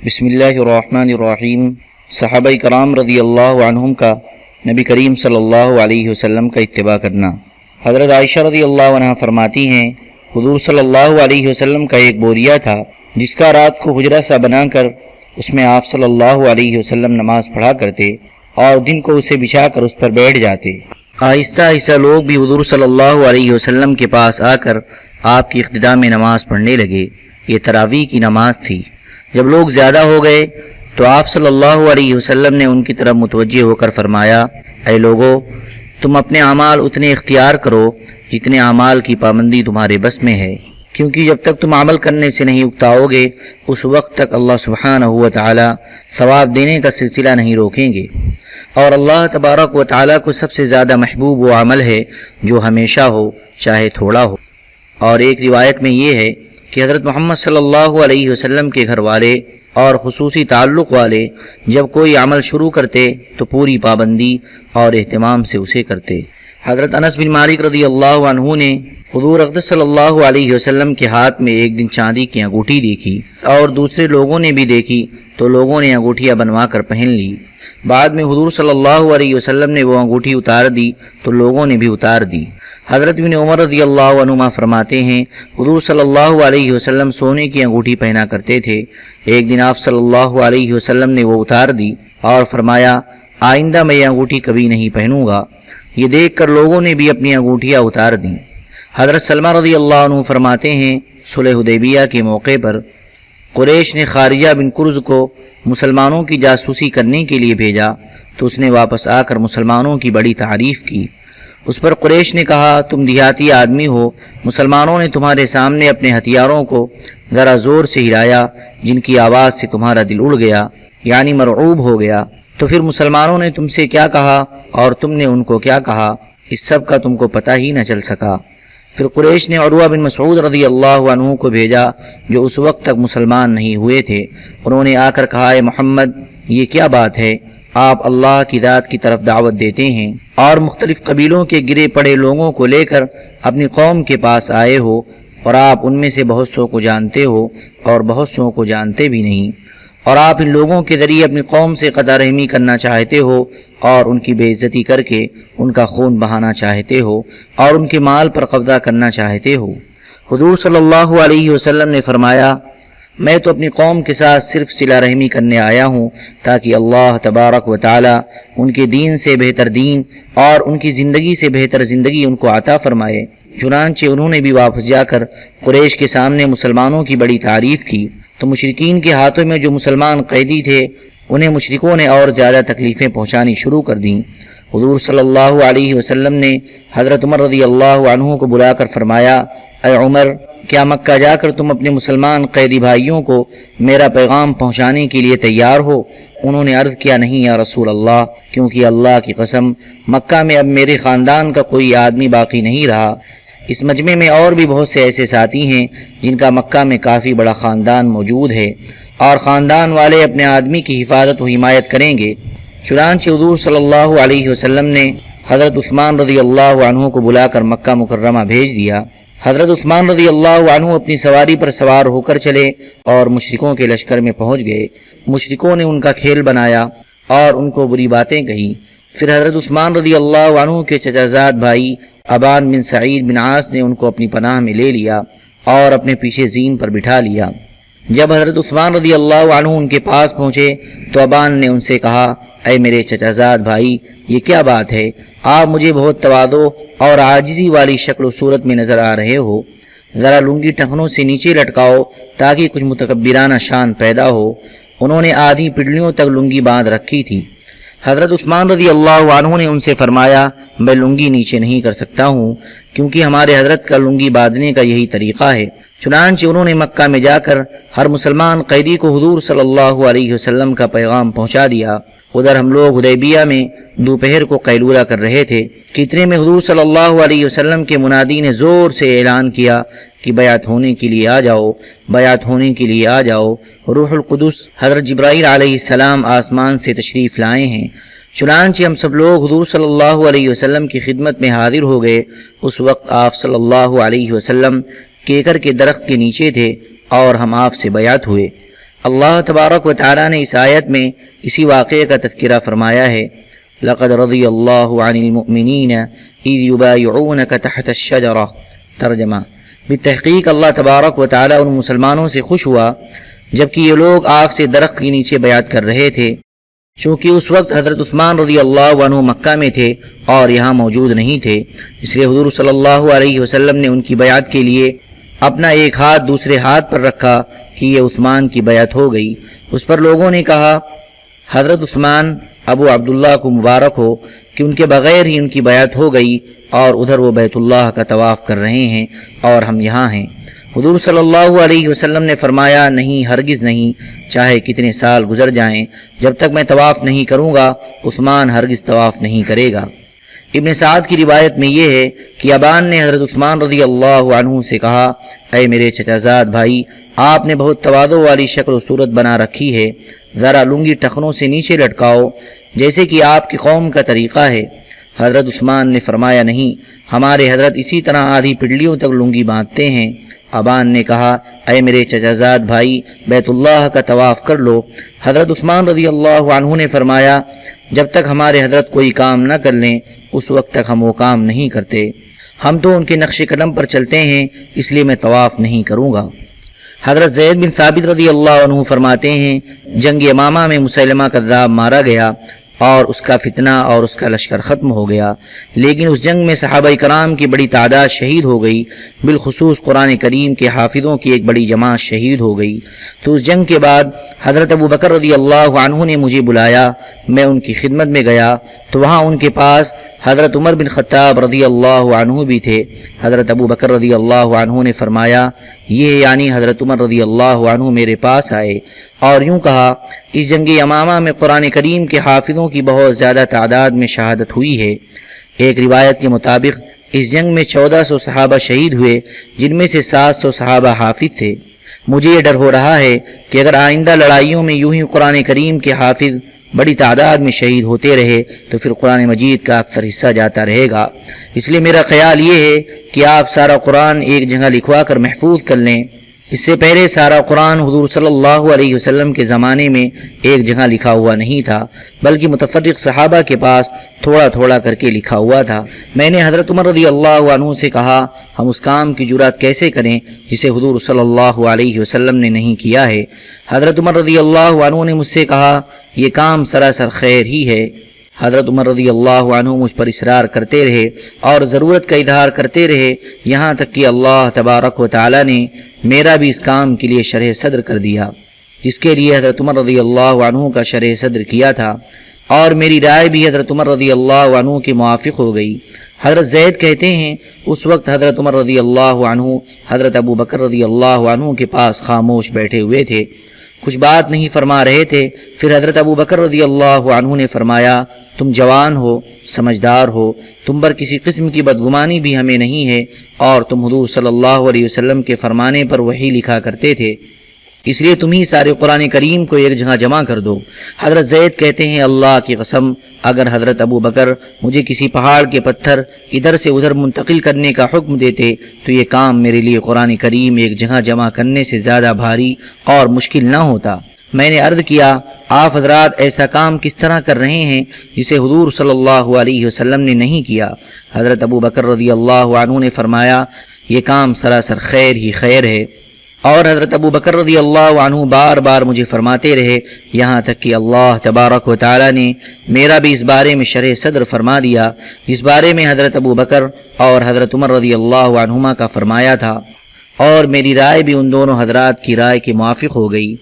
بسم اللہ الرحمن الرحیم۔ صحابہ کرام رضی اللہ عنہم کا نبی کریم صلی اللہ علیہ وسلم کا اتباع کرنا۔ حضرت عائشہ رضی اللہ عنہ فرماتی ہیں، حضور صلی اللہ علیہ وسلم کا ایک بوریا تھا جس کا رات کو حجرہ سا بنا کر اس میں آپ صلی اللہ علیہ وسلم نماز پڑھا کرتے اور دن کو اسے بچھا کر اس پر بیٹھ جاتے۔ آہستہ آہستہ لوگ بھی حضور صلی اللہ علیہ وسلم کے پاس آ کر آپ کی اقتداء میں نماز پڑھنے لگے۔ یہ تراویح کی نماز تھی۔ جب لوگ زیادہ ہو گئے تو آپ صلی اللہ علیہ وسلم نے ان کی طرف متوجہ ہو کر فرمایا، اے لوگو، تم اپنے اعمال اتنے اختیار کرو جتنے اعمال کی پابندی تمہارے بس میں ہے، کیونکہ جب تک تم عمل کرنے سے نہیں اکتاؤ گے اس وقت تک اللہ سبحانہ و تعالی ثواب دینے کا سلسلہ نہیں روکیں گے۔ اور اللہ تبارک و تعالی کو سب سے زیادہ محبوب وہ عمل ہے جو ہمیشہ ہو چاہے تھوڑا ہو۔ اور ایک روایت میں یہ ہے کہ حضرت محمد صلی اللہ علیہ وسلم کے گھر والے اور خصوصی تعلق والے جب کوئی عمل شروع کرتے تو پوری پابندی اور اہتمام سے اسے کرتے۔ حضرت انس بن مالک رضی اللہ عنہ نے حضور اقدس صلی اللہ علیہ وسلم کے ہاتھ میں ایک دن چاندی کی انگوٹھی دیکھی اور دوسرے لوگوں نے بھی دیکھی تو لوگوں نے انگوٹھیاں بنوا کر پہن لی۔ بعد میں حضور صلی اللہ علیہ وسلم نے وہ انگوٹھی اتار دی تو لوگوں نے بھی اتار دی۔ حضرت بن عمر رضی اللہ عنہما فرماتے ہیں، حضور صلی اللہ علیہ وسلم سونے کی انگوٹھی پہنا کرتے تھے۔ ایک دن آپ صلی اللہ علیہ وسلم نے وہ اتار دی اور فرمایا، آئندہ میں یہ انگوٹھی کبھی نہیں پہنوں گا۔ یہ دیکھ کر لوگوں نے بھی اپنی انگوٹھیاں اتار دیں۔ حضرت سلمہ رضی اللہ عنہ فرماتے ہیں، صلح حدیبیہ کے موقع پر قریش نے خارجہ بن کرز کو مسلمانوں کی جاسوسی کرنے کے لیے بھیجا تو اس نے واپس آ کر مسلمانوں کی بڑی تعریف کی۔ اس پر قریش نے کہا، تم دیہاتی آدمی ہو، مسلمانوں نے تمہارے سامنے اپنے ہتھیاروں کو ذرا زور سے ہلایا جن کی آواز سے تمہارا دل اڑ گیا، یعنی مرعوب ہو گیا، تو پھر مسلمانوں نے تم سے کیا کہا اور تم نے ان کو کیا کہا، اس سب کا تم کو پتہ ہی نہ چل سکا۔ پھر قریش نے عروہ بن مسعود رضی اللہ عنہ کو بھیجا جو اس وقت تک مسلمان نہیں ہوئے تھے۔ انہوں نے آ کر کہا، اے محمد، یہ کیا بات ہے؟ آپ اللہ کی ذات کی طرف دعوت دیتے ہیں اور مختلف قبیلوں کے گرے پڑے لوگوں کو لے کر اپنی قوم کے پاس آئے ہو، اور آپ ان میں سے بہت سو کو جانتے ہو اور بہت سو کو جانتے بھی نہیں، اور آپ ان لوگوں کے ذریعے اپنی قوم سے قطع رحمی کرنا چاہتے ہو اور ان کی بے عزتی کر کے ان کا خون بہانا چاہتے ہو اور ان کے مال پر قبضہ کرنا چاہتے ہو۔ حضور صلی اللہ علیہ وسلم نے فرمایا، میں تو اپنی قوم کے ساتھ صرف صلہ رحمی کرنے آیا ہوں تاکہ اللہ تبارک و تعالی ان کے دین سے بہتر دین اور ان کی زندگی سے بہتر زندگی ان کو عطا فرمائے۔ چنانچہ انہوں نے بھی واپس جا کر قریش کے سامنے مسلمانوں کی بڑی تعریف کی تو مشرکین کے ہاتھوں میں جو مسلمان قیدی تھے انہیں مشرکوں نے اور زیادہ تکلیفیں پہنچانی شروع کر دیں۔ حضور صلی اللہ علیہ وسلم نے حضرت عمر رضی اللہ عنہ کو بلا کر فرمایا، اے عمر، کیا مکہ جا کر تم اپنے مسلمان قیدی بھائیوں کو میرا پیغام پہنچانے کے لیے تیار ہو؟ انہوں نے عرض کیا، نہیں یا رسول اللہ، کیونکہ اللہ کی قسم مکہ میں اب میرے خاندان کا کوئی آدمی باقی نہیں رہا۔ اس مجمع میں اور بھی بہت سے ایسے ساتھی ہیں جن کا مکہ میں کافی بڑا خاندان موجود ہے اور خاندان والے اپنے آدمی کی حفاظت و حمایت کریں گے۔ چنانچہ حضور صلی اللہ علیہ وسلم نے حضرت عثمان رضی اللہ عنہ کو بلا کر مکہ مکرمہ بھیج دیا۔ حضرت عثمان رضی اللہ عنہ اپنی سواری پر سوار ہو کر چلے اور مشرکوں کے لشکر میں پہنچ گئے۔ مشرکوں نے ان کا کھیل بنایا اور ان کو بری باتیں کہیں۔ پھر حضرت عثمان رضی اللہ عنہ کے چچا زاد بھائی ابان بن سعید بن عاص نے ان کو اپنی پناہ میں لے لیا اور اپنے پیچھے زین پر بٹھا لیا۔ جب حضرت عثمان رضی اللہ عنہ ان کے پاس پہنچے تو ابان نے ان سے کہا، اے میرے چچا زاد بھائی، یہ کیا بات ہے؟ آپ مجھے بہت تواضع اور عاجزی والی شکل و صورت میں نظر آ رہے ہو، ذرا لنگی ٹخنوں سے نیچے لٹکاؤ تاکہ کچھ متکبرانہ شان پیدا ہو۔ انہوں نے آدھی پڈلیوں تک لنگی باندھ رکھی تھی۔ حضرت عثمان رضی اللہ عنہ نے ان سے فرمایا، میں لنگی نیچے نہیں کر سکتا ہوں کیونکہ ہمارے حضرت کا لنگی باندھنے کا یہی طریقہ ہے۔ چنانچہ انہوں نے مکہ میں جا کر ہر مسلمان قیدی کو حضور صلی اللہ علیہ وسلم کا پیغام پہنچا دیا۔ ادھر ہم لوگ حدیبیہ میں دوپہر کو قیلولہ کر رہے تھے کہ اتنے میں حضور صلی اللہ علیہ وسلم کے منادی نے زور سے اعلان کیا کہ بیعت ہونے کے لیے آ جاؤ، بیعت ہونے کے لیے آ جاؤ۔ روح القدس حضرت جبرائیل علیہ السلام آسمان سے تشریف لائے ہیں۔ چنانچہ ہم سب لوگ حضور صلی اللہ علیہ وسلم کی خدمت میں حاضر ہو گئے۔ اس وقت آپ صلی اللہ علیہ وسلم کیکر کے درخت کے نیچے تھے اور ہم آپ سے بیعت ہوئے۔ اللہ تبارک و تعالی نے اس آیت میں اسی واقعے کا تذکرہ فرمایا ہے، لقد رضی اللہ عن المؤمنین اذ یبایعونک تحت الشجرہ۔ ترجمہ: بالتحقیق اللہ تبارک و تعالی ان مسلمانوں سے خوش ہوا جبکہ یہ لوگ آپ سے درخت کے نیچے بیعت کر رہے تھے، چونکہ اس وقت حضرت عثمان رضی اللہ عنہ مکہ میں تھے اور یہاں موجود نہیں تھے، اس لیے حضور صلی اللہ علیہ وسلم نے ان کی بیعت کے لیے اپنا ایک ہاتھ دوسرے ہاتھ پر رکھا کہ یہ عثمان کی بیعت ہو گئی۔ اس پر لوگوں نے کہا، حضرت عثمان ابو عبداللہ کو مبارک ہو کہ ان کے بغیر ہی ان کی بیعت ہو گئی اور ادھر وہ بیت اللہ کا طواف کر رہے ہیں اور ہم یہاں ہیں۔ حضور صلی اللہ علیہ وسلم نے فرمایا، نہیں، ہرگز نہیں، چاہے کتنے سال گزر جائیں، جب تک میں طواف نہیں کروں گا عثمان ہرگز طواف نہیں کرے گا۔ ابن سعد کی روایت میں یہ ہے کہ ابان نے حضرت عثمان رضی اللہ عنہ سے کہا، اے میرے چچا زاد بھائی، آپ نے بہت تواضع والی شکل و صورت بنا رکھی ہے، ذرا لنگی ٹخنوں سے نیچے لٹکاؤ جیسے کہ آپ کی قوم کا طریقہ ہے۔ حضرت عثمان نے فرمایا، نہیں، ہمارے حضرت اسی طرح آدھی پنڈلیوں تک لنگی باندھتے ہیں۔ ابان نے کہا، اے میرے چچا زاد بھائی، بیت اللہ کا طواف کر لو۔ حضرت عثمان رضی اللہ عنہ نے فرمایا، جب تک ہمارے حضرت کوئی کام نہ کر لیں اس وقت تک ہم وہ کام نہیں کرتے، ہم تو ان کے نقش قدم پر چلتے ہیں، اس لیے میں طواف نہیں کروں گا۔ حضرت زید بن ثابت رضی اللہ عنہ فرماتے ہیں، جنگ یمامہ میں مسیلمہ کذاب مارا گیا اور اس کا فتنہ اور اس کا لشکر ختم ہو گیا، لیکن اس جنگ میں صحابہ کرام کی بڑی تعداد شہید ہو گئی، بالخصوص قرآن کریم کے حافظوں کی ایک بڑی جماعت شہید ہو گئی۔ تو اس جنگ کے بعد حضرت ابو بکر رضی اللہ عنہ نے مجھے بلایا، میں ان کی خدمت میں گیا تو وہاں ان کے پاس حضرت عمر بن خطاب رضی اللہ عنہ بھی تھے۔ حضرت ابو بکر رضی اللہ عنہ نے فرمایا، یہ یعنی حضرت عمر رضی اللہ عنہ میرے پاس آئے اور یوں کہا، اس جنگ یمامہ میں قرآن کریم کے حافظوں کی بہت زیادہ تعداد میں شہادت ہوئی ہے۔ ایک روایت کے مطابق اس جنگ میں 1400 صحابہ شہید ہوئے، جن میں سے 700 صحابہ حافظ تھے۔ مجھے یہ ڈر ہو رہا ہے کہ اگر آئندہ لڑائیوں میں یوں ہی قرآن کریم کے حافظ بڑی تعداد میں شہید ہوتے رہے تو پھر قرآن مجید کا اکثر حصہ جاتا رہے گا، اس لیے میرا خیال یہ ہے کہ آپ سارا قرآن ایک جگہ لکھوا کر محفوظ کر لیں۔ اس سے پہلے سارا قرآن حضور صلی اللہ علیہ وسلم کے زمانے میں ایک جگہ لکھا ہوا نہیں تھا، بلکہ متفرق صحابہ کے پاس تھوڑا تھوڑا کر کے لکھا ہوا تھا۔ میں نے حضرت عمر رضی اللہ عنہ سے کہا، ہم اس کام کی جرات کیسے کریں جسے حضور صلی اللہ علیہ وسلم نے نہیں کیا ہے؟ حضرت عمر رضی اللہ عنہ نے مجھ سے کہا، یہ کام سراسر خیر ہی ہے۔ حضرت عمر رضی اللہ عنہ مجھ پر اصرار کرتے رہے اور ضرورت کا اظہار کرتے رہے، یہاں تک کہ اللہ تبارک و تعالی نے میرا بھی اس کام کے لیے شرح صدر کر دیا، جس کے لیے حضرت عمر رضی اللہ عنہ کا شرح صدر کیا تھا، اور میری رائے بھی حضرت عمر رضی اللہ عنہ کے موافق ہو گئی۔ حضرت زید کہتے ہیں، اس وقت حضرت عمر رضی اللہ عنہ حضرت ابو بکر رضی اللہ عنہ کے پاس خاموش بیٹھے ہوئے تھے، کچھ بات نہیں فرما رہے تھے۔ پھر حضرت ابو بکر رضی اللہ عنہ نے فرمایا، تم جوان ہو، سمجھدار ہو، تم پر کسی قسم کی بدگمانی بھی ہمیں نہیں ہے، اور تم حضور صلی اللہ علیہ وسلم کے فرمانے پر وحی لکھا کرتے تھے، اس لیے تم ہی سارے قرآن کریم کو ایک جگہ جمع کر دو۔ حضرت زید کہتے ہیں، اللہ کی قسم، اگر حضرت ابو بکر مجھے کسی پہاڑ کے پتھر ادھر سے ادھر منتقل کرنے کا حکم دیتے تو یہ کام میرے لیے قرآن کریم ایک جگہ جمع کرنے سے زیادہ بھاری اور مشکل نہ ہوتا۔ میں نے عرض کیا، آپ حضرات ایسا کام کس طرح کر رہے ہیں جسے حضور صلی اللہ علیہ وسلم نے نہیں کیا؟ حضرت ابو بکر رضی اللہ عنہ نے فرمایا، یہ کام سراسر خیر ہی خیر ہے۔ اور حضرت ابو بکر رضی اللہ عنہ بار بار مجھے فرماتے رہے، یہاں تک کہ اللہ تبارک و تعالی نے میرا بھی اس بارے میں شرح صدر فرما دیا، جس بارے میں حضرت ابو بکر اور حضرت عمر رضی اللہ عنہما کا فرمایا تھا، اور میری رائے بھی ان دونوں حضرات کی رائے کے موافق ہو گئی۔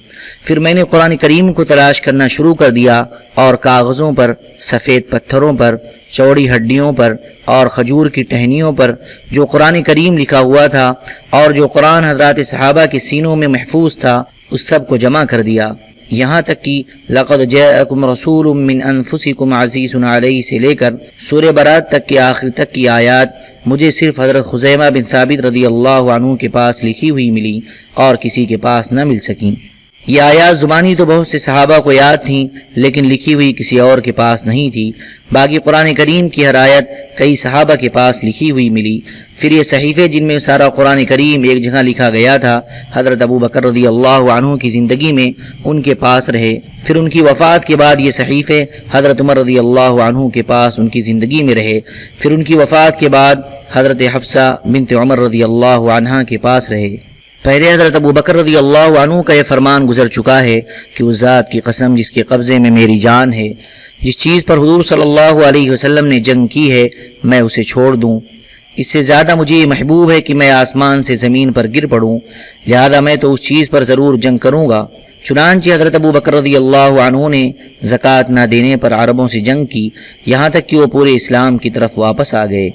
پھر میں نے قرآن کریم کو تلاش کرنا شروع کر دیا، اور کاغذوں پر، سفید پتھروں پر، چوڑی ہڈیوں پر اور کھجور کی ٹہنیوں پر جو قرآن کریم لکھا ہوا تھا اور جو قرآن حضرات صحابہ کے سینوں میں محفوظ تھا، اس سب کو جمع کر دیا، یہاں تک کہ لقد جاءکم رسول من انفسکم عزیز علیہ سے لے کر سورہ برات تک کے آخر تک کی آیات مجھے صرف حضرت خزیمہ بن ثابت رضی اللہ عنہ کے پاس لکھی ہوئی ملی اور کسی کے پاس نہ مل سکیں۔ یہ آیات زبانی تو بہت سے صحابہ کو یاد تھیں، لیکن لکھی ہوئی کسی اور کے پاس نہیں تھی۔ باقی قرآن کریم کی ہر آیت کئی صحابہ کے پاس لکھی ہوئی ملی۔ پھر یہ صحیفے جن میں سارا قرآن کریم ایک جگہ لکھا گیا تھا، حضرت ابو بکر رضی اللہ عنہ کی زندگی میں ان کے پاس رہے۔ پھر ان کی وفات کے بعد یہ صحیفے حضرت عمر رضی اللہ عنہ کے پاس ان کی زندگی میں رہے۔ پھر ان کی وفات کے بعد حضرت حفصہ بنت عمر رضی اللہ عنہ کے پاس رہے۔ پہلے حضرت ابو بکر رضی اللہ عنہ کا یہ فرمان گزر چکا ہے کہ اس ذات کی قسم جس کے قبضے میں میری جان ہے، جس چیز پر حضور صلی اللہ علیہ وسلم نے جنگ کی ہے میں اسے چھوڑ دوں۔ اس سے زیادہ مجھے یہ محبوب ہے کہ میں آسمان سے زمین پر گر پڑوں، لہذا میں تو اس چیز پر ضرور جنگ کروں گا۔ چنانچہ حضرت ابو بکر رضی اللہ عنہ نے زکوٰۃ نہ دینے پر عربوں سے جنگ کی، یہاں تک کہ وہ پورے اسلام کی طرف واپس آ گئے۔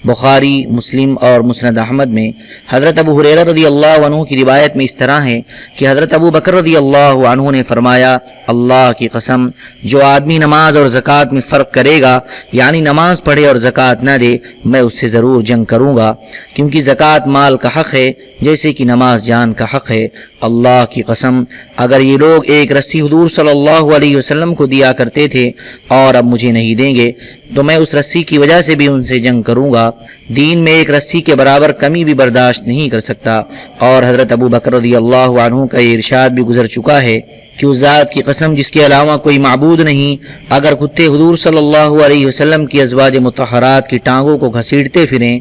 بخاری، مسلم اور مسند احمد میں حضرت ابو ہریرہ رضی اللہ عنہ کی روایت میں اس طرح ہے کہ حضرت ابو بکر رضی اللہ عنہ نے فرمایا، اللہ کی قسم جو آدمی نماز اور زکوٰۃ میں فرق کرے گا، یعنی نماز پڑھے اور زکوٰۃ نہ دے، میں اس سے ضرور جنگ کروں گا، کیونکہ زکوٰۃ مال کا حق ہے جیسے کہ نماز جان کا حق ہے۔ اللہ کی قسم اگر یہ لوگ ایک رسی حضور صلی اللہ علیہ وسلم کو دیا کرتے تھے اور اب مجھے نہیں دیں گے تو میں اس رسی کی وجہ سے بھی ان سے جنگ کروں گا۔ دین میں ایک رسی کے برابر کمی بھی برداشت نہیں کر سکتا۔ اور حضرت ابو بکر رضی اللہ عنہ کا یہ ارشاد بھی گزر چکا ہے کہ اس ذات کی قسم جس کے علاوہ کوئی معبود نہیں، اگر کتے حضور صلی اللہ علیہ وسلم کی ازواج مطہرات کی ٹانگوں کو گھسیٹتے پھریں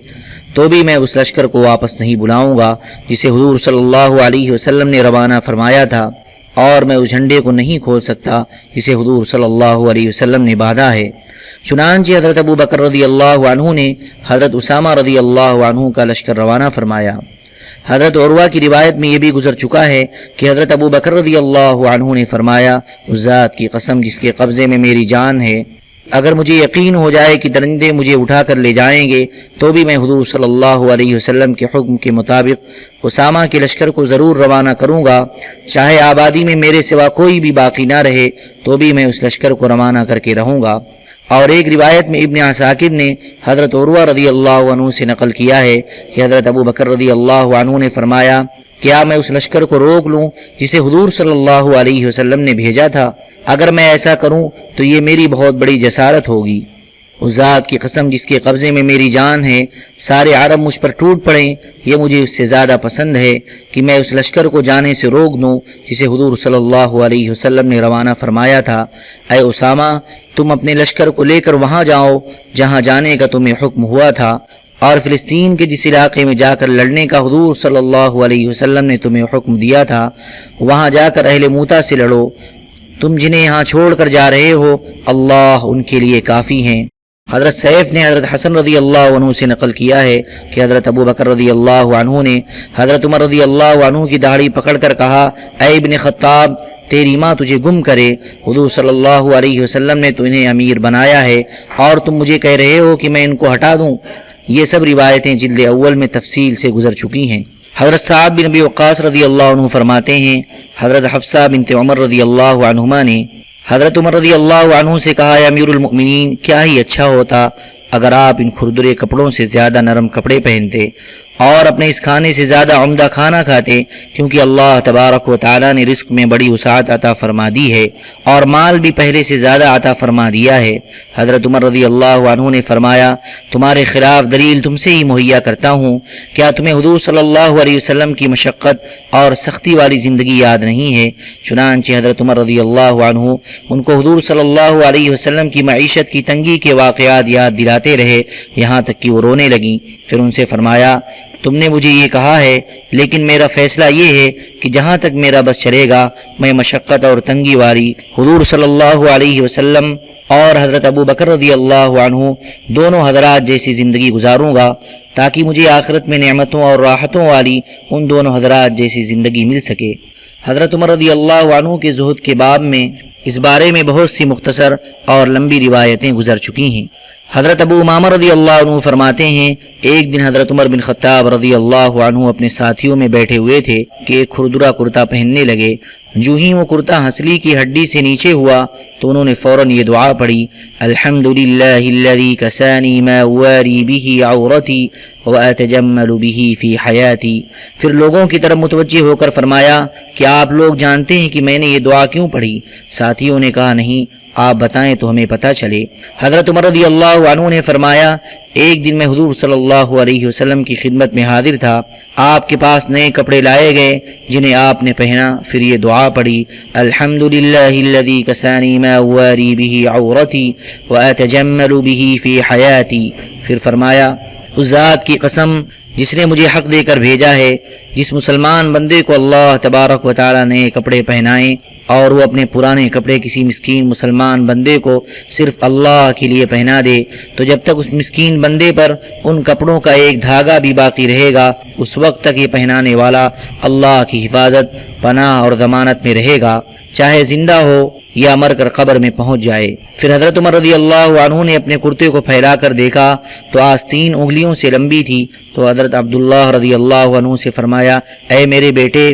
تو بھی میں اس لشکر کو واپس نہیں بلاؤں گا جسے حضور صلی اللہ علیہ وسلم نے روانہ فرمایا تھا، اور میں اس جھنڈے کو نہیں کھول سکتا جسے حضور صلی اللہ علیہ وسلم نے باندھا ہے۔ چنانچہ حضرت ابو بکر رضی اللہ عنہ نے حضرت اسامہ رضی اللہ عنہ کا لشکر روانہ فرمایا۔ حضرت عروہ کی روایت میں یہ بھی گزر چکا ہے کہ حضرت ابو بکر رضی اللہ عنہ نے فرمایا، اس ذات کی قسم جس کے قبضے میں میری جان ہے، اگر مجھے یقین ہو جائے کہ درندے مجھے اٹھا کر لے جائیں گے تو بھی میں حضور صلی اللہ علیہ وسلم کے حکم کے مطابق اسامہ کے لشکر کو ضرور روانہ کروں گا، چاہے آبادی میں میرے سوا کوئی بھی باقی نہ رہے تو بھی میں اس لشکر کو روانہ کر کے رہوں گا۔ اور ایک روایت میں ابن عساکر نے حضرت عروہ رضی اللہ عنہ سے نقل کیا ہے کہ حضرت ابو بکر رضی اللہ عنہ نے فرمایا، کیا میں اس لشکر کو روک لوں جسے حضور صلی اللہ علیہ وسلم نے بھیجا تھا؟ اگر میں ایسا کروں تو یہ میری بہت بڑی جسارت ہوگی۔ اس ذات کی قسم جس کے قبضے میں میری جان ہے، سارے عرب مجھ پر ٹوٹ پڑیں، یہ مجھے اس سے زیادہ پسند ہے کہ میں اس لشکر کو جانے سے روک دوں جسے حضور صلی اللہ علیہ وسلم نے روانہ فرمایا تھا۔ اے اسامہ، تم اپنے لشکر کو لے کر وہاں جاؤ جہاں جانے کا تمہیں حکم ہوا تھا، اور فلسطین کے جس علاقے میں جا کر لڑنے کا حضور صلی اللہ علیہ وسلم نے تمہیں حکم دیا تھا، وہاں جا کر اہل موتا سے لڑو۔ تم جنہیں یہاں چھوڑ کر جا رہے ہو، اللہ ان کے لیے کافی ہیں۔ حضرت سیف نے حضرت حسن رضی اللہ عنہ سے نقل کیا ہے کہ حضرت ابو بکر رضی اللہ عنہ نے حضرت عمر رضی اللہ عنہ کی داڑھی پکڑ کر کہا، اے ابن خطاب، تیری ماں تجھے گم کرے، حضور صلی اللہ علیہ وسلم نے تو انہیں امیر بنایا ہے اور تم مجھے کہہ رہے ہو کہ میں ان کو ہٹا دوں۔ یہ سب روایتیں جلد اول میں تفصیل سے گزر چکی ہیں۔ حضرت سعد بن ابی وقاص رضی اللہ عنہ فرماتے ہیں، حضرت حفصہ بنت عمر رضی اللہ عنہما نے حضرت عمر رضی اللہ عنہ سے کہا، یا امیر المؤمنین، کیا ہی اچھا ہوتا اگر آپ ان کھردرے کپڑوں سے زیادہ نرم کپڑے پہنتے اور اپنے اس کھانے سے زیادہ عمدہ کھانا کھاتے، کیونکہ اللہ تبارک و تعالیٰ نے رزق میں بڑی وسعت عطا فرما دی ہے اور مال بھی پہلے سے زیادہ عطا فرما دیا ہے۔ حضرت عمر رضی اللہ عنہ نے فرمایا، تمہارے خلاف دلیل تم سے ہی مہیا کرتا ہوں، کیا تمہیں حضور صلی اللہ علیہ وسلم کی مشقت اور سختی والی زندگی یاد نہیں ہے؟ چنانچہ حضرت عمر رضی اللہ عنہ ان کو حضور صلی اللہ علیہ وسلم کی معیشت کی تنگی کے واقعات یاد دلاتے رہے، یہاں تک کہ وہ رونے لگیں۔ پھر ان سے فرمایا، تم نے مجھے یہ کہا ہے، لیکن میرا فیصلہ یہ ہے کہ جہاں تک میرا بس چلے گا میں مشقت اور تنگی والی حضور صلی اللہ علیہ وسلم اور حضرت ابو بکر رضی اللہ عنہ دونوں حضرات جیسی زندگی گزاروں گا، تاکہ مجھے آخرت میں نعمتوں اور راحتوں والی ان دونوں حضرات جیسی زندگی مل سکے۔ حضرت عمر رضی اللہ عنہ کے زہد کے باب میں اس بارے میں بہت سی مختصر اور لمبی روایتیں گزر چکی ہیں۔ حضرت ابو امامہ رضی اللہ عنہ فرماتے ہیں، ایک دن حضرت عمر بن خطاب رضی اللہ عنہ اپنے ساتھیوں میں بیٹھے ہوئے تھے کہ ایک کھردرا کرتا پہننے لگے۔ جو ہی وہ کرتا ہنسلی کی ہڈی سے نیچے ہوا تو انہوں نے فوراً یہ دعا پڑھی، الحمدللہ الذی کسانی ما واری به عورتی واتجمل به فی حیاتی۔ پھر لوگوں کی طرف متوجہ ہو کر فرمایا کہ آپ لوگ جانتے ہیں کہ میں نے یہ دعا کیوں پڑھی؟ ساتھیوں نے کہا نہیں، آپ بتائیں تو ہمیں پتہ چلے۔ حضرت عمر رضی اللہ عنہ نے فرمایا ایک دن میں حضور صلی اللہ علیہ وسلم کی خدمت میں حاضر تھا، آپ کے پاس نئے کپڑے لائے گئے جنہیں آپ نے پہنا، پھر یہ دعا پڑھی، الحمدللہ الذی کسانی ما واری به عورتی واتجمل به فی حیاتی۔ پھر فرمایا اس ذات کی قسم جس نے مجھے حق دے کر بھیجا ہے، جس مسلمان بندے کو اللہ تبارک و تعالی نے کپڑے پہنائیں اور وہ اپنے پرانے کپڑے کسی مسکین مسلمان بندے کو صرف اللہ کے لیے پہنا دے تو جب تک اس مسکین بندے پر ان کپڑوں کا ایک دھاگا بھی باقی رہے گا اس وقت تک یہ پہنانے والا اللہ کی حفاظت، پناہ اور ضمانت میں رہے گا، چاہے زندہ ہو یا مر کر قبر میں پہنچ جائے۔ پھر حضرت عمر رضی اللہ عنہ نے اپنے کرتے کو پھیلا کر دیکھا تو آستین انگلیوں سے لمبی تھی، تو حضرت عبداللہ رضی اللہ عنہ سے فرمایا اے میرے بیٹے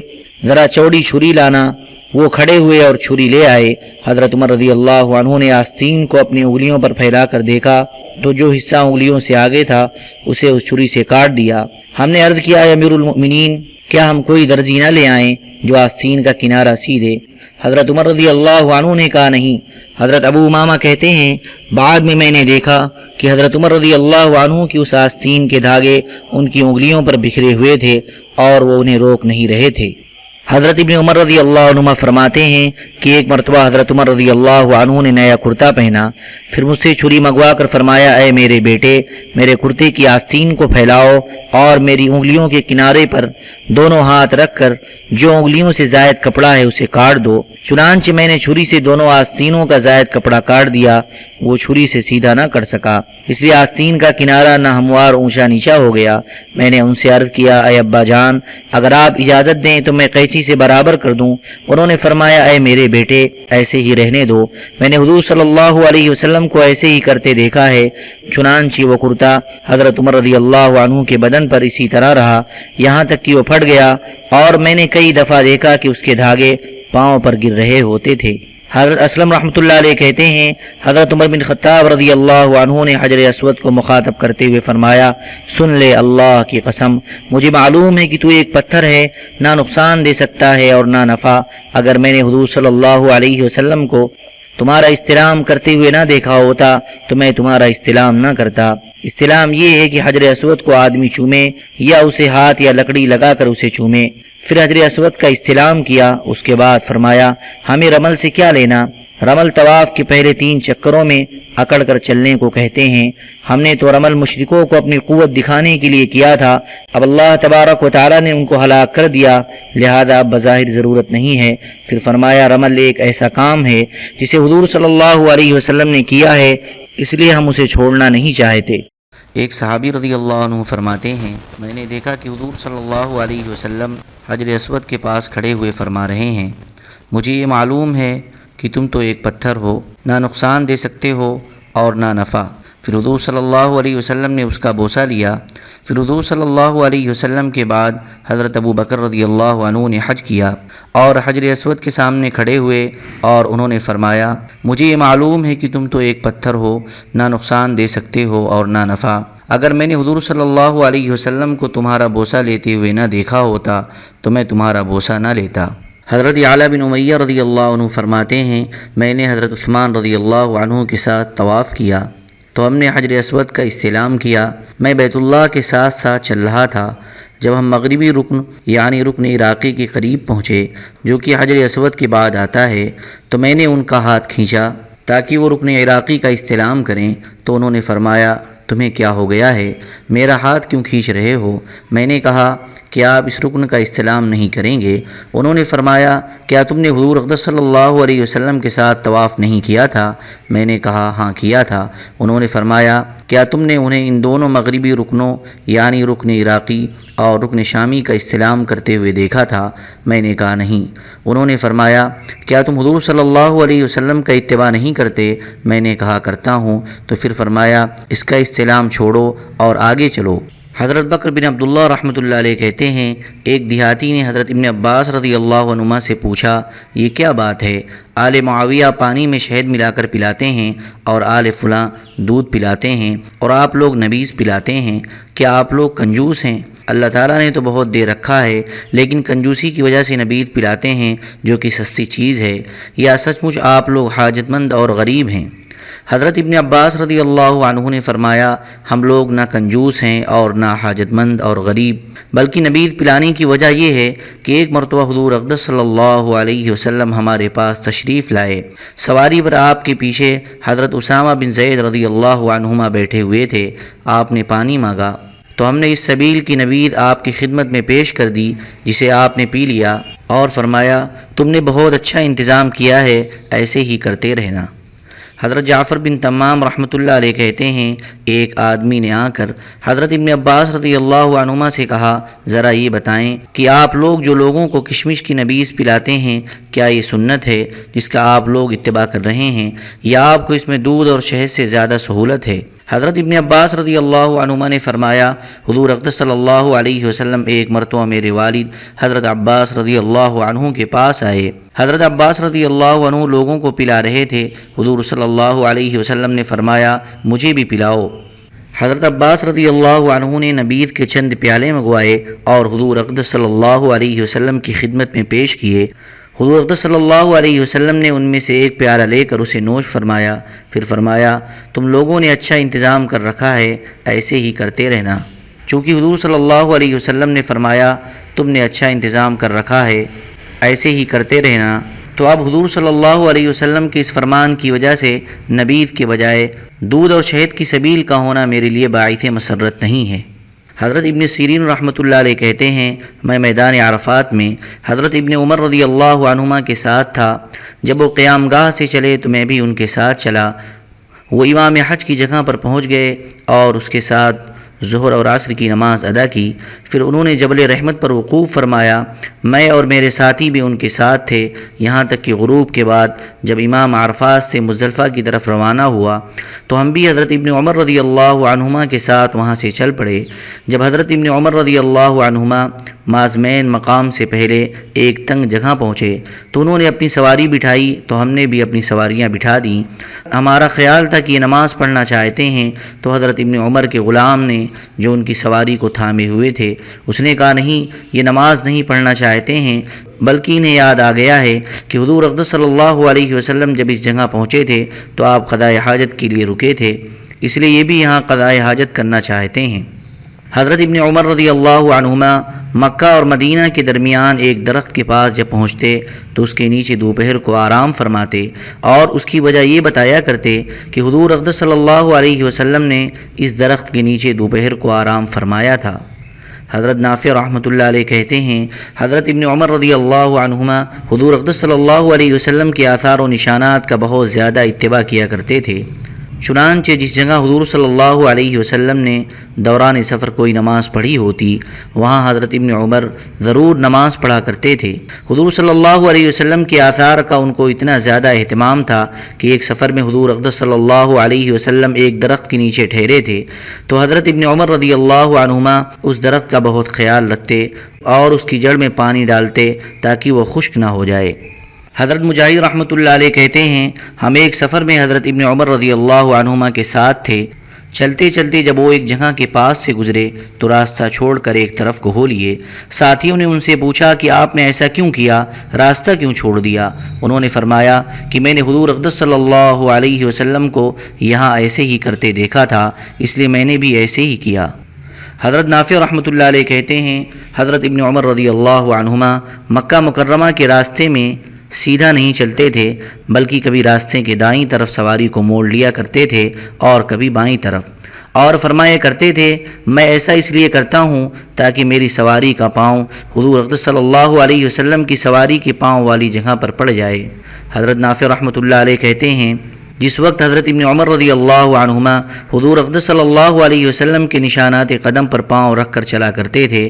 ذرا چوڑی چھری لانا۔ وہ کھڑے ہوئے اور چھری لے آئے۔ حضرت عمر رضی اللہ عنہ نے آستین کو اپنی انگلیوں پر پھیلا کر دیکھا تو جو حصہ انگلیوں سے آگے تھا اسے اس چھری سے کاٹ دیا۔ ہم نے عرض کیا اے امیر المؤمنین، کیا ہم کوئی درزی نہ لے آئیں جو آستین کا کنارہ سی دے؟ حضرت عمر رضی اللہ عنہ نے کہا نہیں۔ حضرت ابو امامہ کہتے ہیں بعد میں نے دیکھا کہ حضرت عمر رضی اللہ عنہ کی اس آستین کے دھاگے ان کی انگلیوں پر بکھرے ہوئے تھے اور وہ انہیں روک نہیں رہے تھے۔ حضرت ابن عمر رضی اللہ عنہ فرماتے ہیں کہ ایک مرتبہ حضرت عمر رضی اللہ عنہ نے نیا کرتا پہنا، پھر مجھ سے چھری منگوا کر فرمایا اے میرے بیٹے میرے کرتے کی آستین کو پھیلاؤ اور میری انگلیوں کے کنارے پر دونوں ہاتھ رکھ کر جو انگلیوں سے زائد کپڑا ہے اسے کاٹ دو۔ چنانچہ میں نے چھری سے دونوں آستینوں کا زائد کپڑا کاٹ دیا، وہ چھری سے سیدھا نہ کر سکا، اس لیے آستین کا کنارہ نہ ہموار اونچا نیچا ہو گیا۔ میں نے ان سے عرض کیا اے ابا جان اگر آپ اجازت دیں تو میں قینچی سے برابر کر دوں۔ انہوں نے فرمایا اے میرے بیٹے ایسے ہی رہنے دو، میں نے حضور صلی اللہ علیہ وسلم کو ایسے ہی کرتے دیکھا ہے۔ چنانچہ وہ کرتا حضرت عمر رضی اللہ عنہ کے بدن پر اسی طرح رہا یہاں تک کہ وہ پھٹ گیا اور میں نے کئی دفعہ دیکھا کہ اس کے دھاگے پاؤں پر گر رہے ہوتے تھے۔ حضرت اسلم رحمۃ اللہ علیہ کہتے ہیں حضرت عمر بن خطاب رضی اللہ عنہ نے حجر اسود کو مخاطب کرتے ہوئے فرمایا سن لے اللہ کی قسم مجھے معلوم ہے کہ تو ایک پتھر ہے، نہ نقصان دے سکتا ہے اور نہ نفع۔ اگر میں نے حضور صلی اللہ علیہ وسلم کو تمہارا استلام کرتے ہوئے نہ دیکھا ہوتا تو میں تمہارا استلام نہ کرتا۔ استلام یہ ہے کہ حجر اسود کو آدمی چومے یا اسے ہاتھ یا لکڑی لگا کر اسے چومے۔ پھر حجر اسود کا استلام کیا، اس کے بعد فرمایا ہمیں رمل سے کیا لینا؟ رمل طواف کے پہلے 3 چکروں میں اکڑ کر چلنے کو کہتے ہیں۔ ہم نے تو رمل مشرکوں کو اپنی قوت دکھانے کے لیے کیا تھا، اب اللہ تبارک و تعالی نے ان کو ہلاک کر دیا، لہذا اب بظاہر ضرورت نہیں ہے۔ پھر فرمایا رمل ایک ایسا کام ہے جسے حضور صلی اللہ علیہ وسلم نے کیا ہے، اس لیے ہم اسے چھوڑنا نہیں چاہتے۔ ایک صحابی رضی اللہ عنہ فرماتے ہیں میں نے دیکھا کہ حضور صلی اللہ علیہ وسلم حجر اسود کے پاس کھڑے ہوئے فرما رہے ہیں مجھے یہ معلوم ہے کہ تم تو ایک پتھر ہو، نہ نقصان دے سکتے ہو اور نہ نفع۔ پھر حضور صلی اللہ علیہ وسلم نے اس کا بوسہ لیا۔ پھر حضور صلی اللہ علیہ وسلم کے بعد حضرت ابو بکر رضی اللہ عنہ نے حج کیا اور حجر اسود کے سامنے کھڑے ہوئے اور انہوں نے فرمایا مجھے یہ معلوم ہے کہ تم تو ایک پتھر ہو، نہ نقصان دے سکتے ہو اور نہ نفع۔ اگر میں نے حضور صلی اللہ علیہ وسلم کو تمہارا بوسہ لیتے ہوئے نہ دیکھا ہوتا تو میں تمہارا بوسہ نہ لیتا۔ حضرت اعلیٰ بن امیہ رضی اللہ عنہ فرماتے ہیں میں نے حضرت عثمان رضی اللہ عنہ کے ساتھ طواف کیا تو ہم نے حجر اسود کا استلام کیا۔ میں بیت اللہ کے ساتھ ساتھ چل رہا تھا۔ جب ہم مغربی رکن یعنی رکن عراقی کے قریب پہنچے جو کہ حجر اسود کے بعد آتا ہے تو میں نے ان کا ہاتھ کھینچا تاکہ وہ رکن عراقی کا استلام کریں، تو انہوں نے فرمایا تمہیں کیا ہو گیا ہے، میرا ہاتھ کیوں کھینچ رہے ہو؟ میں نے کہا کیا آپ اس رکن کا استلام نہیں کریں گے؟ انہوں نے فرمایا کیا تم نے حضور اقدس صلی اللہ علیہ وسلم کے ساتھ طواف نہیں کیا تھا؟ میں نے کہا ہاں کیا تھا۔ انہوں نے فرمایا کیا تم نے انہیں ان دونوں مغربی رکنوں یعنی رکن عراقی اور رکن شامی کا استلام کرتے ہوئے دیکھا تھا؟ میں نے کہا نہیں۔ انہوں نے فرمایا کیا تم حضور صلی اللہ علیہ وسلم کا اتباع نہیں کرتے؟ میں نے کہا کرتا ہوں۔ تو پھر فرمایا اس کا استلام چھوڑو اور آگے چلو۔ حضرت بکر بن عبداللہ رحمۃ اللہ علیہ کہتے ہیں ایک دیہاتی نے حضرت ابن عباس رضی اللہ عنہما سے پوچھا یہ کیا بات ہے؟ آل معاویہ پانی میں شہد ملا کر پلاتے ہیں اور آل فلاں دودھ پلاتے ہیں اور آپ لوگ نبیذ پلاتے ہیں، کیا آپ لوگ کنجوس ہیں؟ اللہ تعالیٰ نے تو بہت دے رکھا ہے لیکن کنجوسی کی وجہ سے نبیذ پلاتے ہیں جو کہ سستی چیز ہے، یا سچ مچ آپ لوگ حاجت مند اور غریب ہیں؟ حضرت ابن عباس رضی اللہ عنہ نے فرمایا ہم لوگ نہ کنجوس ہیں اور نہ حاجت مند اور غریب، بلکہ نبیذ پلانے کی وجہ یہ ہے کہ ایک مرتبہ حضور اقدس صلی اللہ علیہ وسلم ہمارے پاس تشریف لائے، سواری پر آپ کے پیچھے حضرت اسامہ بن زید رضی اللہ عنہما بیٹھے ہوئے تھے، آپ نے پانی مانگا تو ہم نے اس سبیل کی نبیذ آپ کی خدمت میں پیش کر دی جسے آپ نے پی لیا اور فرمایا تم نے بہت اچھا انتظام کیا ہے، ایسے ہی کرتے رہنا۔ حضرت جعفر بن تمام رحمۃ اللہ علیہ کہتے ہیں ایک آدمی نے آ کر حضرت ابن عباس رضی اللہ عنہما سے کہا ذرا یہ بتائیں کہ آپ لوگ جو لوگوں کو کشمش کی نبیذ پلاتے ہیں کیا یہ سنت ہے جس کا آپ لوگ اتباع کر رہے ہیں، یا آپ کو اس میں دودھ اور شہد سے زیادہ سہولت ہے؟ حضرت ابن عباس رضی اللہ عنہما نے فرمایا حضور اقدس صلی اللہ علیہ وسلم ایک مرتبہ میرے والد حضرت عباس رضی اللہ عنہ کے پاس آئے، حضرت عباس رضی اللہ عنہ لوگوں کو پلا رہے تھے، حضور صلی اللہ علیہ وسلم نے فرمایا مجھے بھی پلاؤ۔ حضرت عباس رضی اللہ عنہ نے نبیذ کے چند پیالے منگوائے اور حضور اقدس صلی اللہ علیہ وسلم کی خدمت میں پیش کیے، حضور اقدس صلی اللہ علیہ وسلم نے ان میں سے ایک پیالہ لے کر اسے نوش فرمایا، پھر فرمایا تم لوگوں نے اچھا انتظام کر رکھا ہے، ایسے ہی کرتے رہنا۔ چونکہ حضور صلی اللہ علیہ وسلم نے فرمایا تم نے اچھا انتظام کر رکھا ہے، ایسے ہی کرتے رہنا، تو اب حضور صلی اللہ علیہ وسلم کے اس فرمان کی وجہ سے نبیذ کے بجائے دودھ اور شہد کی سبیل کا ہونا میرے لیے باعث مسرت نہیں ہے۔ حضرت ابن سیرین رحمۃ اللہ علیہ کہتے ہیں میں میدان عرفات میں حضرت ابن عمر رضی اللہ عنہما کے ساتھ تھا، جب وہ قیام گاہ سے چلے تو میں بھی ان کے ساتھ چلا، وہ امام حج کی جگہ پر پہنچ گئے اور اس کے ساتھ ظہر اور عصر کی نماز ادا کی، پھر انہوں نے جبل رحمت پر وقوف فرمایا، میں اور میرے ساتھی بھی ان کے ساتھ تھے، یہاں تک کہ غروب کے بعد جب امام عرفات سے مزدلفہ کی طرف روانہ ہوا تو ہم بھی حضرت ابن عمر رضی اللہ عنہما کے ساتھ وہاں سے چل پڑے۔ جب حضرت ابن عمر رضی اللہ عنہما مازمین مقام سے پہلے ایک تنگ جگہ پہنچے تو انہوں نے اپنی سواری بٹھائی تو ہم نے بھی اپنی سواریاں بٹھا دیں، ہمارا خیال تھا کہ یہ نماز پڑھنا چاہتے ہیں، تو حضرت ابن عمر کے غلام نے جو ان کی سواری کو تھامے ہوئے تھے اس نے کہا نہیں یہ نماز نہیں پڑھنا چاہتے ہیں، بلکہ انہیں یاد آ گیا ہے کہ حضور اقدس صلی اللہ علیہ وسلم جب اس جگہ پہنچے تھے تو آپ قضاء حاجت کے لیے رکے تھے، اس لیے یہ بھی یہاں قضاء حاجت کرنا چاہتے ہیں۔ حضرت ابن عمر رضی اللہ عنہما مکہ اور مدینہ کے درمیان ایک درخت کے پاس جب پہنچتے تو اس کے نیچے دوپہر کو آرام فرماتے اور اس کی وجہ یہ بتایا کرتے کہ حضور اقدس صلی اللہ علیہ وسلم نے اس درخت کے نیچے دوپہر کو آرام فرمایا تھا۔ حضرت نافع رحمۃ اللہ علیہ کہتے ہیں حضرت ابن عمر رضی اللہ عنہما حضور اقدس صلی اللہ علیہ وسلم کے آثار و نشانات کا بہت زیادہ اتباع کیا کرتے تھے، چنانچہ جس جگہ حضور صلی اللہ علیہ وسلم نے دوران سفر کوئی نماز پڑھی ہوتی وہاں حضرت ابن عمر ضرور نماز پڑھا کرتے تھے۔ حضور صلی اللہ علیہ وسلم کے آثار کا ان کو اتنا زیادہ اہتمام تھا کہ ایک سفر میں حضور اقدس صلی اللہ علیہ وسلم ایک درخت کے نیچے ٹھہرے تھے تو حضرت ابن عمر رضی اللہ عنہما اس درخت کا بہت خیال رکھتے اور اس کی جڑ میں پانی ڈالتے تاکہ وہ خشک نہ ہو جائے۔ حضرت مجاہد رحمۃ اللہ علیہ کہتے ہیں ہم ایک سفر میں حضرت ابن عمر رضی اللہ عنہما کے ساتھ تھے، چلتے چلتے جب وہ ایک جگہ کے پاس سے گزرے تو راستہ چھوڑ کر ایک طرف کو ہو لیے۔ ساتھیوں نے ان سے پوچھا کہ آپ نے ایسا کیوں کیا، راستہ کیوں چھوڑ دیا؟ انہوں نے فرمایا کہ میں نے حضور اقدس صلی اللہ علیہ وسلم کو یہاں ایسے ہی کرتے دیکھا تھا، اس لیے میں نے بھی ایسے ہی کیا۔ حضرت نافع رحمۃ اللہ علیہ کہتے ہیں حضرت ابن عمر رضی اللہ عنہما مکہ مکرمہ کے راستے میں سیدھا نہیں چلتے تھے بلکہ کبھی راستے کے دائیں طرف سواری کو موڑ لیا کرتے تھے اور کبھی بائیں طرف، اور فرمایا کرتے تھے میں ایسا اس لیے کرتا ہوں تاکہ میری سواری کا پاؤں حضور اقدس صلی اللہ علیہ وسلم کی سواری کے پاؤں والی جگہ پر پڑ جائے۔ حضرت نافع رحمۃ اللہ علیہ کہتے ہیں جس وقت حضرت ابن عمر رضی اللہ عنہما حضور اقدس صلی اللہ علیہ وسلم کے نشانات قدم پر پاؤں رکھ کر چلا کرتے تھے،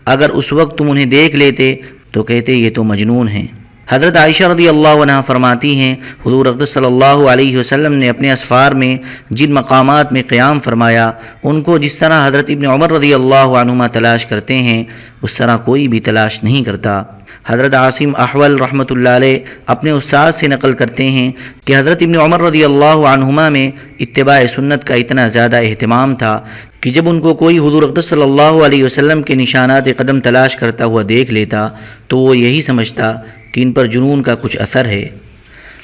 اگر اس وقت تم انہیں دیکھ لیتے تو کہتے یہ تو مجنون ہیں۔ حضرت عائشہ رضی اللہ عنہ فرماتی ہیں حضور اقدس صلی اللہ علیہ وسلم نے اپنے اسفار میں جن مقامات میں قیام فرمایا ان کو جس طرح حضرت ابن عمر رضی اللہ عنہما تلاش کرتے ہیں اس طرح کوئی بھی تلاش نہیں کرتا۔ حضرت عاصم احول رحمۃ اللہ علیہ اپنے استاد سے نقل کرتے ہیں کہ حضرت ابن عمر رضی اللہ عنہما میں اتباع سنت کا اتنا زیادہ اہتمام تھا کہ جب ان کو کوئی حضور اقدس صلی اللہ علیہ وسلم کے نشانات قدم تلاش کرتا ہوا دیکھ لیتا تو وہ یہی سمجھتا کہ ان پر جنون کا کچھ اثر ہے۔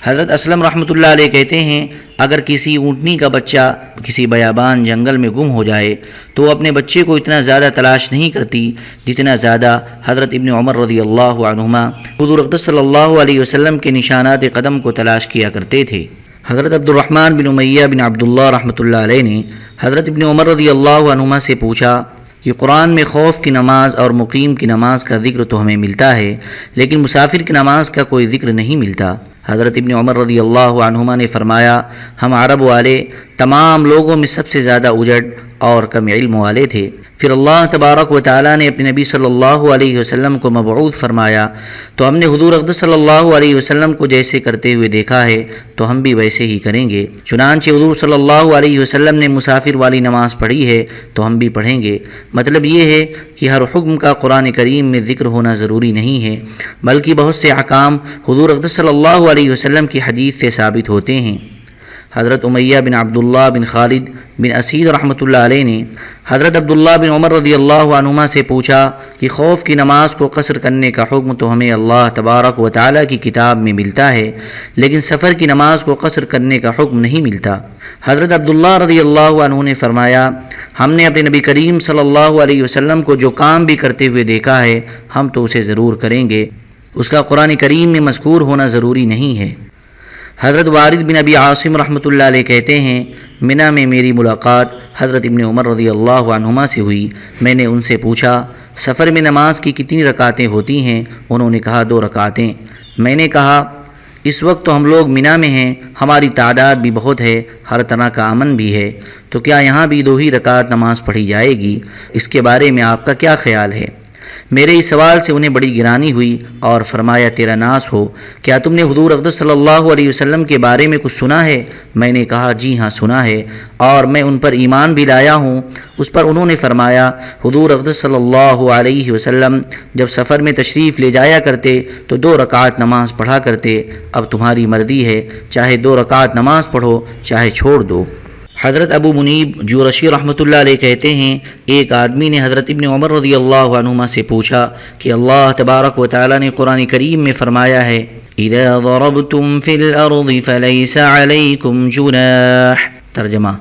حضرت اسلم رحمۃ اللہ علیہ کہتے ہیں اگر کسی اونٹنی کا بچہ کسی بیابان جنگل میں گم ہو جائے تو وہ اپنے بچے کو اتنا زیادہ تلاش نہیں کرتی جتنا زیادہ حضرت ابن عمر رضی اللہ عنہما حضور اقدس صلی اللہ علیہ وسلم کے نشانات قدم کو تلاش کیا کرتے تھے۔ حضرت عبد الرحمن بن امیہ بن عبداللہ رحمۃ اللہ علیہ نے حضرت ابن عمر رضی اللہ عنہما سے پوچھا کہ قرآن میں خوف کی نماز اور مقیم کی نماز کا ذکر تو ہمیں ملتا ہے لیکن مسافر کی نماز کا کوئی ذکر نہیں ملتا۔ حضرت ابن عمر رضی اللہ عنہما نے فرمایا ہم عرب والے تمام لوگوں میں سب سے زیادہ اجڑ اور کم علم والے تھے، پھر اللہ تبارک و تعالیٰ نے اپنے نبی صلی اللہ علیہ وسلم کو مبعوث فرمایا تو ہم نے حضور اقدس صلی اللہ علیہ وسلم کو جیسے کرتے ہوئے دیکھا ہے تو ہم بھی ویسے ہی کریں گے، چنانچہ حضور صلی اللہ علیہ وسلم نے مسافر والی نماز پڑھی ہے تو ہم بھی پڑھیں گے۔ مطلب یہ ہے کہ ہر حکم کا قرآن کریم میں ذکر ہونا ضروری نہیں ہے بلکہ بہت سے احکام حضور اقدس صلی اللہ علیہ وسلم کی حدیث سے ثابت ہوتے ہیں۔ حضرت امیہ بن عبداللہ بن خالد بن اسید رحمۃ اللہ علیہ نے حضرت عبداللہ بن عمر رضی اللہ عنہما سے پوچھا کہ خوف کی نماز کو قصر کرنے کا حکم تو ہمیں اللہ تبارک و تعالیٰ کی کتاب میں ملتا ہے لیکن سفر کی نماز کو قصر کرنے کا حکم نہیں ملتا۔ حضرت عبداللہ رضی اللہ عنہ نے فرمایا ہم نے اپنے نبی کریم صلی اللہ علیہ وسلم کو جو کام بھی کرتے ہوئے دیکھا ہے ہم تو اسے ضرور کریں گے، اس کا قرآن کریم میں مذکور ہونا ضروری نہیں ہے۔ حضرت وارث بن ابی عاصم رحمۃ اللہ علیہ کہتے ہیں منی میں میری ملاقات حضرت ابن عمر رضی اللہ عنہما سے ہوئی، میں نے ان سے پوچھا سفر میں نماز کی کتنی رکعتیں ہوتی ہیں؟ انہوں نے کہا 2 رکعتیں۔ میں نے کہا اس وقت تو ہم لوگ منی میں ہیں، ہماری تعداد بھی بہت ہے، ہر طرح کا امن بھی ہے، تو کیا یہاں بھی 2 ہی رکعت نماز پڑھی جائے گی؟ اس کے بارے میں آپ کا کیا خیال ہے؟ میرے اس سوال سے انہیں بڑی گرانی ہوئی اور فرمایا تیرا ناس ہو، کیا تم نے حضور اقدس صلی اللہ علیہ وسلم کے بارے میں کچھ سنا ہے؟ میں نے کہا جی ہاں سنا ہے اور میں ان پر ایمان بھی لایا ہوں۔ اس پر انہوں نے فرمایا حضور اقدس صلی اللہ علیہ وسلم جب سفر میں تشریف لے جایا کرتے تو 2 رکعت نماز پڑھا کرتے، اب تمہاری مرضی ہے، چاہے 2 رکعت نماز پڑھو چاہے چھوڑ دو۔ حضرت ابو منیب جورشی رحمۃ اللہ علیہ کہتے ہیں ایک آدمی نے حضرت ابن عمر رضی اللہ عنہما سے پوچھا کہ اللہ تبارک و تعالیٰ نے قرآن کریم میں فرمایا ہے اذا ضربتم فی الارض فلیس علیکم جناح، ترجمہ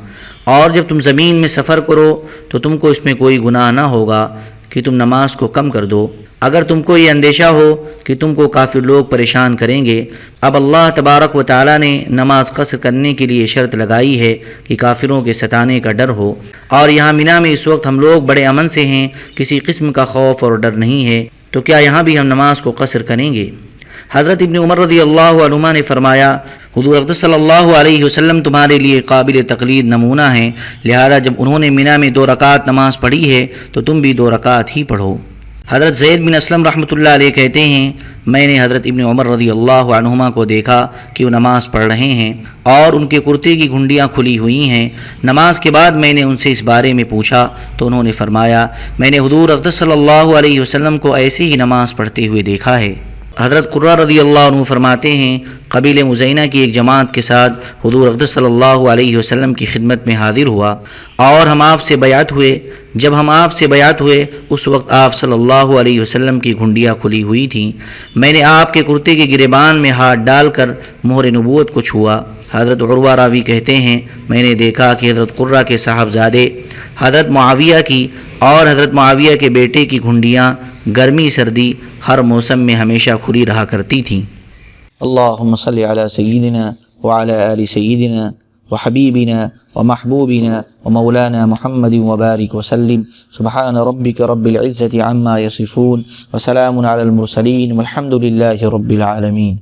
اور جب تم زمین میں سفر کرو تو تم کو اس میں کوئی گناہ نہ ہوگا کہ تم نماز کو کم کر دو، اگر تم کو یہ اندیشہ ہو کہ تم کو کافر لوگ پریشان کریں گے۔ اب اللہ تبارک و تعالیٰ نے نماز قصر کرنے کے لیے شرط لگائی ہے کہ کافروں کے ستانے کا ڈر ہو، اور یہاں منی میں اس وقت ہم لوگ بڑے امن سے ہیں، کسی قسم کا خوف اور ڈر نہیں ہے، تو کیا یہاں بھی ہم نماز کو قصر کریں گے؟ حضرت ابن عمر رضی اللہ عنہما نے فرمایا حضور اقدس صلی اللہ علیہ وسلم تمہارے لیے قابل تقلید نمونہ ہیں، لہذا جب انہوں نے منی میں 2 رکعت نماز پڑھی ہے تو تم بھی 2 رکعت ہی پڑھو۔ حضرت زید بن اسلم رحمۃ اللہ علیہ کہتے ہیں میں نے حضرت ابن عمر رضی اللہ عنہما کو دیکھا کہ وہ نماز پڑھ رہے ہیں اور ان کے کرتے کی گھنڈیاں کھلی ہوئی ہیں۔ نماز کے بعد میں نے ان سے اس بارے میں پوچھا تو انہوں نے فرمایا میں نے حضور اقدس صلی اللہ علیہ وسلم کو ایسے ہی نماز پڑھتے ہوئے دیکھا ہے۔ حضرت قرہ رضی اللہ عنہ فرماتے ہیں قبیلہ مزینہ کی ایک جماعت کے ساتھ حضور اقدس صلی اللہ علیہ وسلم کی خدمت میں حاضر ہوا اور ہم آپ سے بیعت ہوئے۔ جب ہم آپ سے بیعت ہوئے اس وقت آپ صلی اللہ علیہ وسلم کی گھنڈیاں کھلی ہوئی تھیں، میں نے آپ کے کرتے کے گریبان میں ہاتھ ڈال کر مہر نبوت کو چھوا۔ حضرت عروہ راوی کہتے ہیں میں نے دیکھا کہ حضرت قرہ کے صاحبزادے حضرت معاویہ کی اور حضرت معاویہ کے بیٹے کی گھنڈیاں گرمی سردی ہر موسم میں ہمیشہ کھلی رہا کرتی تھیں۔ اللہم صلی علی سیدنا وعلی آل سیدنا وحبیبنا ومحبوبنا ومولانا محمد وبارک وسلم سبحان ربک رب العزة عما یصفون وسلام علی المرسلین والحمد للہ رب العالمین۔